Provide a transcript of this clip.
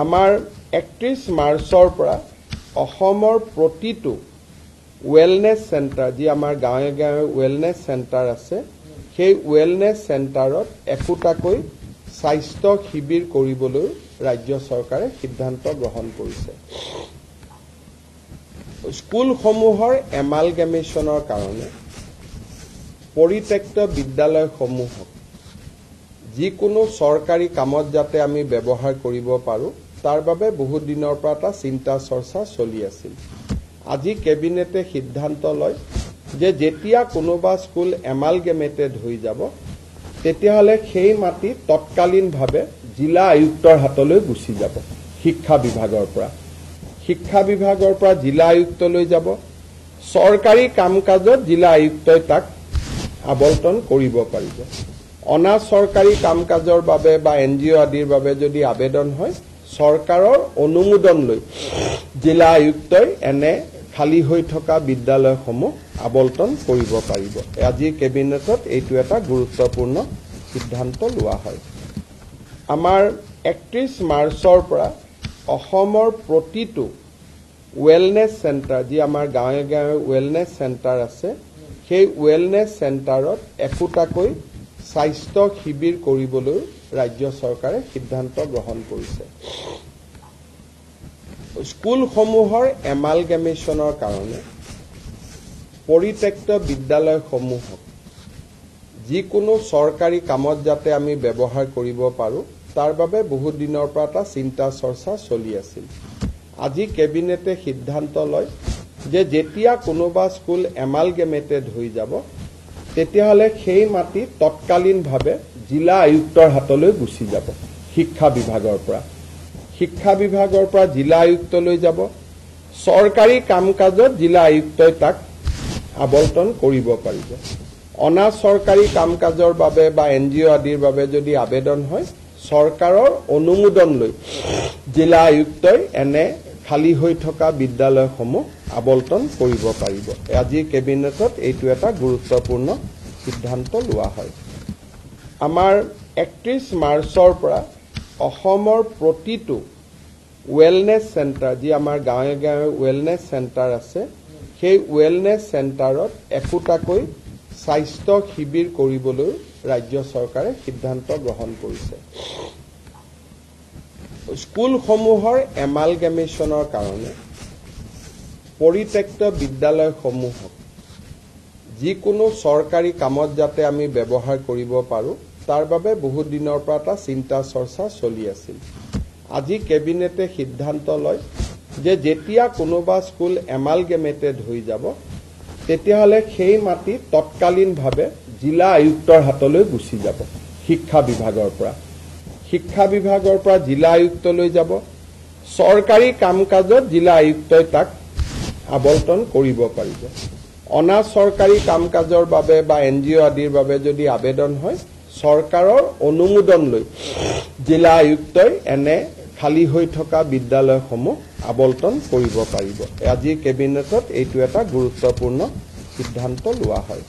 আমাৰ 31 মাৰ্চৰ পৰা অসমৰ প্ৰতিটো ৱেলনেছ চেণ্টাৰ যি আমাৰ গাঁৱে গাঁৱে ৱেলনেছ চেণ্টাৰ আছে সেই ৱেলনেছ চেণ্টাৰত একোটাকৈ স্বাস্থ্য শিবিৰ কৰিবলৈ ৰাজ্য চৰকাৰে সিদ্ধান্ত গ্ৰহণ কৰিছে। স্কুলসমূহৰ এমালগেমেশ্যনৰ কাৰণে পৰিত্যক্ত বিদ্যালয়সমূহক যিকোনো চৰকাৰী কামত যাতে আমি ব্যৱহাৰ কৰিব পাৰোঁ তাৰ বাবে বহুত দিনৰ পৰা এটা চিন্তা চৰ্চা চলি আছিল। আজি কেবিনেটে সিদ্ধান্ত লয় যে যেতিয়া কোনোবা স্কুল এমালগেমেটেড হৈ যাব তেতিয়াহ'লে সেই মাটি তৎকালীনভাৱে জিলা আয়ুক্তৰ হাতলৈ গুচি যাব। শিক্ষা বিভাগৰ পৰা জিলা আয়ুক্তলৈ যাব। চৰকাৰী কাম কাজত জিলা আয়ুক্তই তাক আবণ্টন কৰিব পাৰিব। অনা চৰকাৰী কাম কাজৰ বাবে বা NGO আদিৰ বাবে যদি আবেদন হয় চৰকাৰৰ অনুমোদন লৈ জিলা আয়ুক্তই এনে খালী হৈ থকা বিদ্যালয়সমূহ আবণ্টন কৰিব পাৰিব। আজি কেবিনেটত এইটো এটা গুৰুত্বপূৰ্ণ সিদ্ধান্ত লোৱা হয়। আমাৰ 31 মাৰ্চৰ পৰা অসমৰ প্ৰতিটো ৱেলনেছ চেণ্টাৰ যি আমাৰ গাঁৱে গাঁৱে ৱেলনেছ চেণ্টাৰ আছে সেই ৱেলনেছ চেণ্টাৰত একোটাকৈ স্বাস্থ্য শিবিৰ কৰিবলৈ ৰাজ্য চৰকাৰে সিদ্ধান্ত গ্ৰহণ কৰিছে। স্কুলসমূহৰ এমালগেমেশ্যনৰ কাৰণে পৰিত্যক্ত বিদ্যালয়সমূহক যিকোনো চৰকাৰী কামত যাতে আমি ব্যৱহাৰ কৰিব পাৰোঁ তাৰ বাবে বহুত দিনৰ পৰা এটা চিন্তা চৰ্চা চলি আছিল। আজি কেবিনেটে সিদ্ধান্ত লয় যে যেতিয়া কোনোবা স্কুল এমালগেমেটেড হৈ যাব তেতিয়াহ'লে সেই মাটি তৎকালীনভাৱে জিলা আয়ুক্তৰ হাতলৈ গুচি যাব। শিক্ষা বিভাগৰ পৰা জিলা আয়ুক্তলৈ যাব। চৰকাৰী কাম কাজত জিলা আয়ুক্তই তাক আবণ্টন কৰিব পাৰিব। অনা চৰকাৰী কাম কাজৰ বাবে বা NGO আদিৰ বাবে যদি আবেদন হয় চৰকাৰৰ অনুমোদন লৈ জিলা আয়ুক্তই এনে খালী হৈ থকা বিদ্যালয়সমূহ আবণ্টন কৰিব পাৰিব। আজি কেবিনেটত এইটো এটা গুৰুত্বপূৰ্ণ সিদ্ধান্ত লোৱা হয়। আমাৰ 31 মাৰ্চৰ পৰা অসমৰ প্ৰতিটো ৱেলনেছ চেণ্টাৰ যি আমাৰ গাঁৱে গাঁৱে ৱেলনেছ চেণ্টাৰ আছে সেই ৱেলনেছ চেণ্টাৰত একোটাকৈ স্বাস্থ্য শিবিৰ কৰিবলৈ ৰাজ্য চৰকাৰে সিদ্ধান্ত গ্ৰহণ কৰিছে। স্কুলসমূহৰ এমালগেমেশ্যনৰ কাৰণে পৰিত্যক্ত বিদ্যালয়সমূহক যিকোনো চৰকাৰী কামত যাতে আমি ব্যৱহাৰ কৰিব পাৰোঁ তাৰ বাবে বহুত দিনৰ পৰা এটা চিন্তা চৰ্চা চলি আছিল। আজি কেবিনেটে সিদ্ধান্ত লয় যে যেতিয়া কোনোবা স্কুল এমালগেমেটেড হৈ যাব তেতিয়াহ'লে সেই মাটি তৎকালীনভাৱে জিলা আয়ুক্তৰ হাতলৈ গুচি যাব। শিক্ষা বিভাগৰ পৰা জিলা আয়ুক্তলৈ যাব। চৰকাৰী কাম কাজত জিলা আয়ুক্তই তাক আবণ্টন কৰিব পাৰিব। অনা চৰকাৰী কাম কাজৰ বাবে বা NGO আদিৰ বাবে যদি আবেদন হয় চৰকাৰৰ অনুমোদন লৈ জিলা আয়ুক্তই এনে খালী হৈ থকা বিদ্যালয়সমূহ আবণ্টন কৰিব পাৰিব। আজি কেবিনেটত এইটো এটা গুৰুত্বপূৰ্ণ সিদ্ধান্ত লোৱা হয়।